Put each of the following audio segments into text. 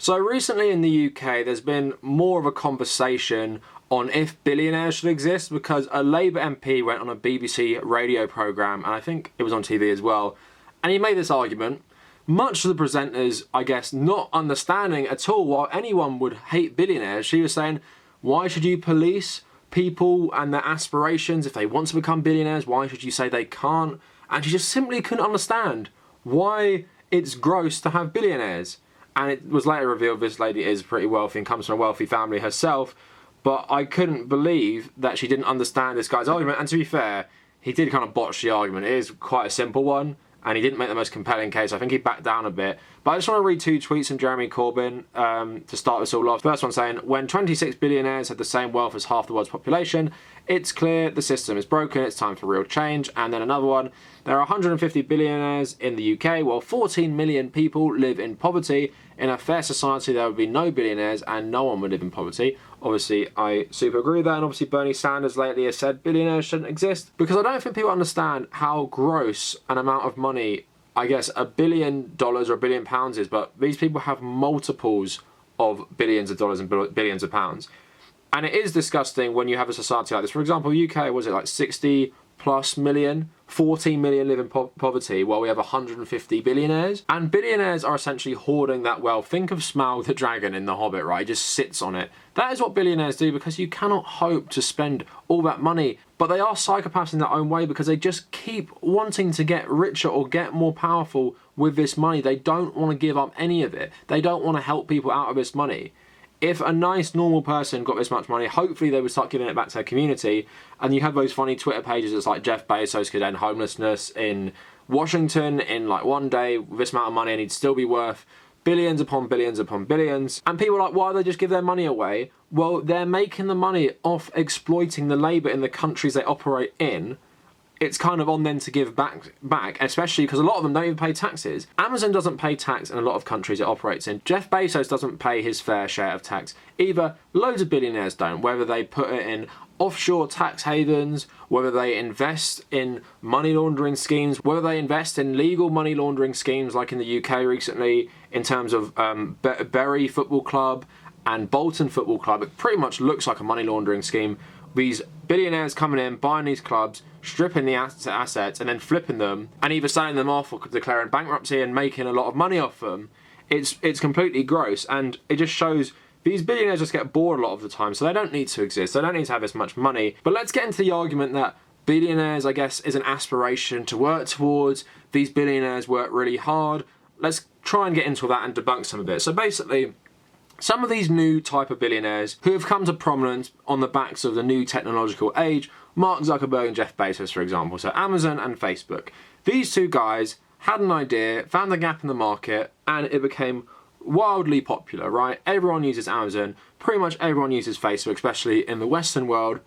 So recently in the UK, there's been more of a conversation on if billionaires should exist, because a Labour MP went on a BBC radio programme, and I think it was on TV as well, and he made this argument, much of the presenters, I guess, not understanding at all why anyone would hate billionaires. She was saying, why should you police people and their aspirations if they want to become billionaires? Why should you say they can't? And she just simply couldn't understand why it's gross to have billionaires. And it was later revealed this lady is pretty wealthy and comes from a wealthy family herself, but I couldn't believe that she didn't understand this guy's argument. And to be fair, he did kind of botch the argument. It is quite a simple one, and he didn't make the most compelling case. I think he backed down a bit. But I just want to read 2 tweets from Jeremy Corbyn to start this all off. First one saying, when 26 billionaires had the same wealth as half the world's population, it's clear the system is broken, it's time for real change. And then another one, there are 150 billionaires in the UK, while 14 million people live in poverty. In a fair society, there would be no billionaires and no one would live in poverty. Obviously, I super agree with that, and obviously Bernie Sanders lately has said billionaires shouldn't exist, because I don't think people understand how gross an amount of money, I guess $1 billion or £1 billion is, but these people have multiples of billions of dollars and billions of pounds. And it is disgusting when you have a society like this. For example, UK, was it like 60 plus million? 14 million live in poverty, while we have 150 billionaires. And billionaires are essentially hoarding that wealth. Think of Smaug the dragon in The Hobbit, right? He just sits on it. That is what billionaires do, because you cannot hope to spend all that money. But they are psychopaths in their own way, because they just keep wanting to get richer or get more powerful with this money. They don't want to give up any of it. They don't want to help people out of this money. If a nice, normal person got this much money, hopefully they would start giving it back to their community. And you have those funny Twitter pages that's like Jeff Bezos could end homelessness in Washington in like one day with this amount of money, and he'd still be worth billions upon billions upon billions. And people are like, why do they just give their money away? Well, they're making the money off exploiting the labour in the countries they operate in. It's kind of on them to give back, especially because a lot of them don't even pay taxes. Amazon doesn't pay tax in a lot of countries it operates in. Jeff Bezos doesn't pay his fair share of tax either. Loads of billionaires don't, whether they put it in offshore tax havens, whether they invest in money laundering schemes, whether they invest in legal money laundering schemes like in the UK recently in terms of Bury Football Club and Bolton Football Club. It pretty much looks like a money laundering scheme. These billionaires coming in, buying these clubs, stripping the assets and then flipping them and either selling them off or declaring bankruptcy and making a lot of money off them. It's completely gross, and it just shows these billionaires just get bored a lot of the time, so they don't need to exist. They don't need to have this much money. But let's get into the argument that billionaires, I guess, is an aspiration to work towards. These billionaires work really hard. Let's try and get into that and debunk some of it. So basically, some of these new type of billionaires who have come to prominence on the backs of the new technological age, Mark Zuckerberg and Jeff Bezos, for example, so Amazon and Facebook. These two guys had an idea, found a gap in the market, and it became wildly popular, right? Everyone uses Amazon, pretty much everyone uses Facebook, especially in the Western world.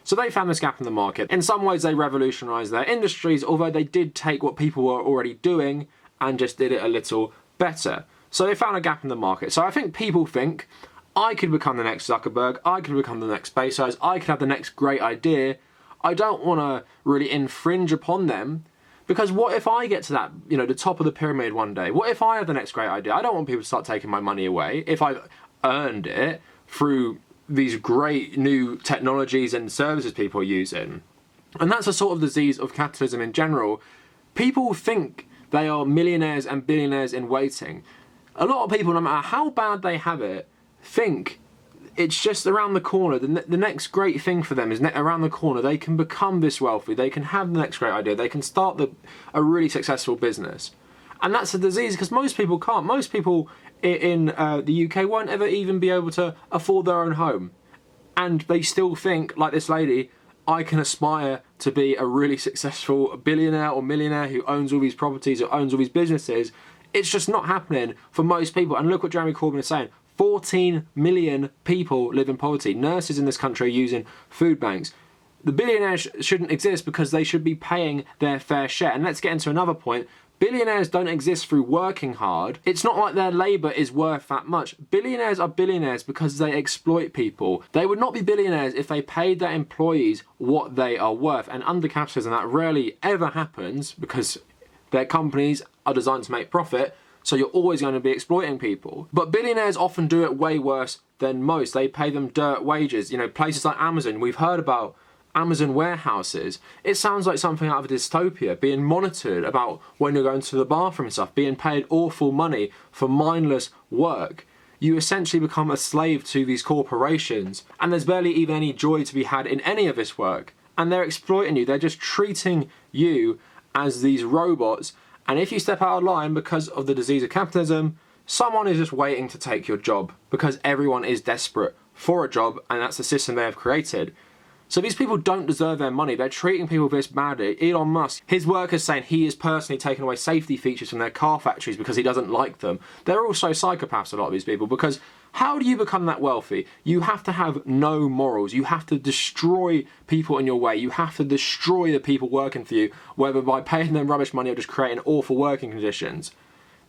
So they found this gap in the market. In some ways, they revolutionized their industries, although they did take what people were already doing and just did it a little better. So they found a gap in the market. So I think people think, I could become the next Zuckerberg, I could become the next Bezos, I could have the next great idea. I don't want to really infringe upon them, because what if I get to that, the top of the pyramid one day? What if I have the next great idea? I don't want people to start taking my money away if I've earned it through these great new technologies and services people are using. And that's a sort of disease of capitalism in general. People think they are millionaires and billionaires in waiting. A lot of people, no matter how bad they have it, think it's just around the corner. The next great thing for them is around the corner. They can become this wealthy. They can have the next great idea. They can start a really successful business. And that's a disease, because most people can't. Most people in the UK won't ever even be able to afford their own home. And they still think, like this lady, I can aspire to be a really successful billionaire or millionaire who owns all these properties or owns all these businesses. It's just not happening for most people. And look what Jeremy Corbyn is saying. 14 million people live in poverty. Nurses in this country are using food banks. The billionaires shouldn't exist because they should be paying their fair share. And let's get into another point. Billionaires don't exist through working hard. It's not like their labour is worth that much. Billionaires are billionaires because they exploit people. They would not be billionaires if they paid their employees what they are worth. And under capitalism, that rarely ever happens because their companies are designed to make profit. so you're always going to be exploiting people. But billionaires often do it way worse than most. They pay them dirt wages. You know, places like Amazon, we've heard about Amazon warehouses. It sounds like something out of a dystopia, being monitored about when you're going to the bathroom and stuff, being paid awful money for mindless work. You essentially become a slave to these corporations, and there's barely even any joy to be had in any of this work. And they're exploiting you. They're just treating you as these robots. And if you step out of line because of the disease of capitalism, someone is just waiting to take your job because everyone is desperate for a job, and that's the system they have created. So these people don't deserve their money. They're treating people this badly. Elon Musk, his workers saying he is personally taking away safety features from their car factories because he doesn't like them. They're also psychopaths, a lot of these people, because how do you become that wealthy? You have to have no morals. You have to destroy people in your way. You have to destroy the people working for you, whether by paying them rubbish money or just creating awful working conditions.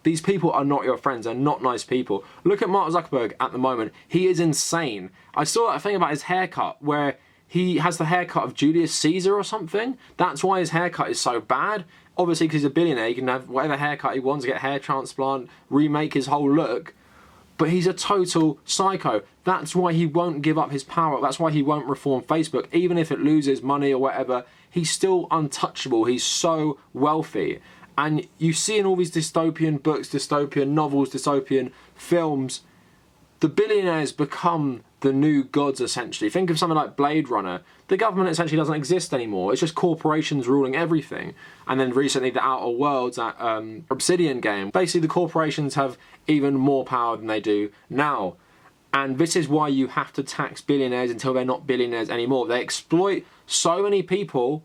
These people are not your friends. They're not nice people. Look at Mark Zuckerberg at the moment. He is insane. I saw that thing about his haircut where he has the haircut of Julius Caesar or something. That's why his haircut is so bad. Obviously, because he's a billionaire, he can have whatever haircut he wants, get a hair transplant, remake his whole look. But he's a total psycho. That's why he won't give up his power. That's why he won't reform Facebook. Even if it loses money or whatever, he's still untouchable. He's so wealthy. And you see in all these dystopian books, dystopian novels, dystopian films, the billionaires become the new gods, essentially. Think of something like Blade Runner. The government essentially doesn't exist anymore. It's just corporations ruling everything. And then recently the Outer Worlds, that Obsidian game. Basically the corporations have even more power than they do now. And this is why you have to tax billionaires until they're not billionaires anymore. They exploit so many people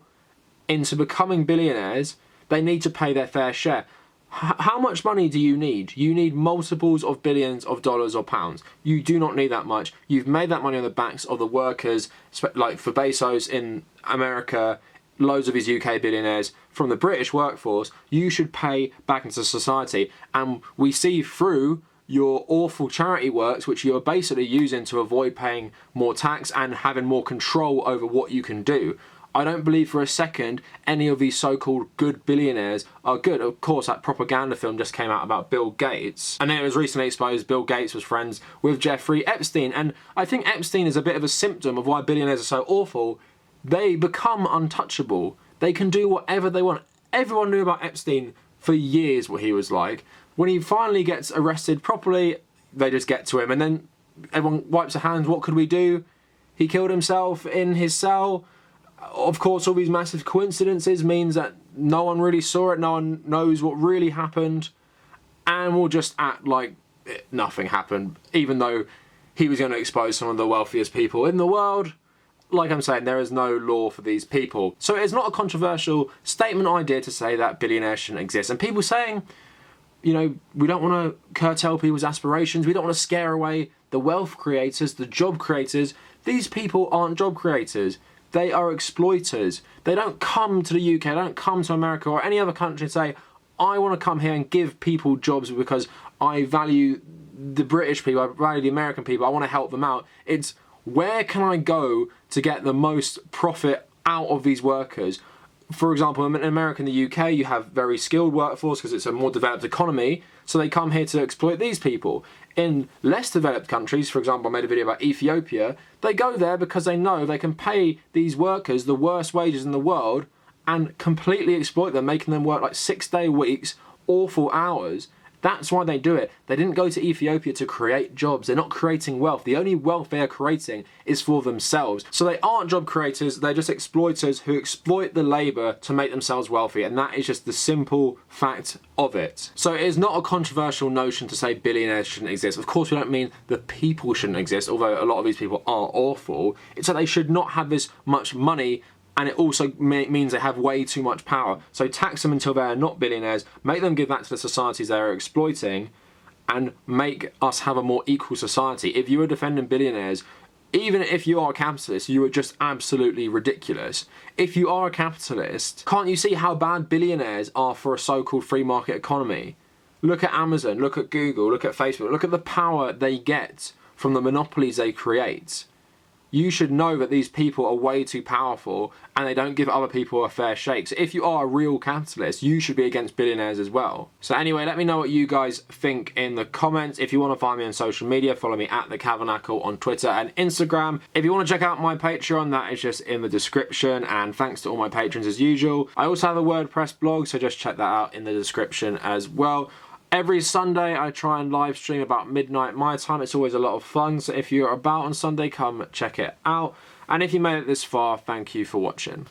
into becoming billionaires, they need to pay their fair share. How much money do you need? You need multiples of billions of dollars or pounds. You do not need that much. You've made that money on the backs of the workers, like for Bezos in America, loads of his UK billionaires, from the British workforce. You should pay back into society. And we see through your awful charity works, which you're basically using to avoid paying more tax and having more control over what you can do. I don't believe for a second any of these so-called good billionaires are good. Of course, that propaganda film just came out about Bill Gates. And then it was recently exposed Bill Gates was friends with Jeffrey Epstein. And I think Epstein is a bit of a symptom of why billionaires are so awful. They become untouchable. They can do whatever they want. Everyone knew about Epstein for years, what he was like. When he finally gets arrested properly, they just get to him. And then everyone wipes their hands. What could we do? He killed himself in his cell. Of course, all these massive coincidences means that no one really saw it, no one knows what really happened, and we'll just act like nothing happened, even though he was going to expose some of the wealthiest people in the world. Like I'm saying, there is no law for these people. So it's not a controversial statement idea to say that billionaires shouldn't exist. And people saying, you know, we don't want to curtail people's aspirations, we don't want to scare away the wealth creators, the job creators. These people aren't job creators. They are exploiters. They don't come to the UK, they don't come to America or any other country and say, I want to come here and give people jobs because I value the British people, I value the American people, I want to help them out. It's where can I go to get the most profit out of these workers? For example, in America and the UK, you have very skilled workforce because it's a more developed economy, so they come here to exploit these people. In less developed countries, for example, I made a video about Ethiopia, they go there because they know they can pay these workers the worst wages in the world and completely exploit them, making them work like 6-day weeks, awful hours. That's why they do it. They didn't go to Ethiopia to create jobs. They're not creating wealth. The only wealth they are creating is for themselves. So they aren't job creators, they're just exploiters who exploit the labour to make themselves wealthy, and that is just the simple fact of it. So it is not a controversial notion to say billionaires shouldn't exist. Of course, we don't mean the people shouldn't exist, although a lot of these people are awful. It's that they should not have this much money, and it also means they have way too much power. So tax them until they are not billionaires, make them give back to the societies they are exploiting, and make us have a more equal society. If you are defending billionaires, even if you are a capitalist, you are just absolutely ridiculous. If you are a capitalist, can't you see how bad billionaires are for a so-called free market economy? Look at Amazon, look at Google, look at Facebook, look at the power they get from the monopolies they create. you should know that these people are way too powerful and they don't give other people a fair shake. So if you are a real capitalist, you should be against billionaires as well. So anyway, let me know what you guys think in the comments. If you want to find me on social media, follow me at The Tabernacle on Twitter and Instagram. If you want to check out my Patreon, that is just in the description, and thanks to all my patrons as usual. I also have a WordPress blog, so just check that out in the description as well. Every Sunday I try and live stream about midnight my time. It's always a lot of fun, so if you're about on Sunday, come check it out. And if you made it this far, thank you for watching.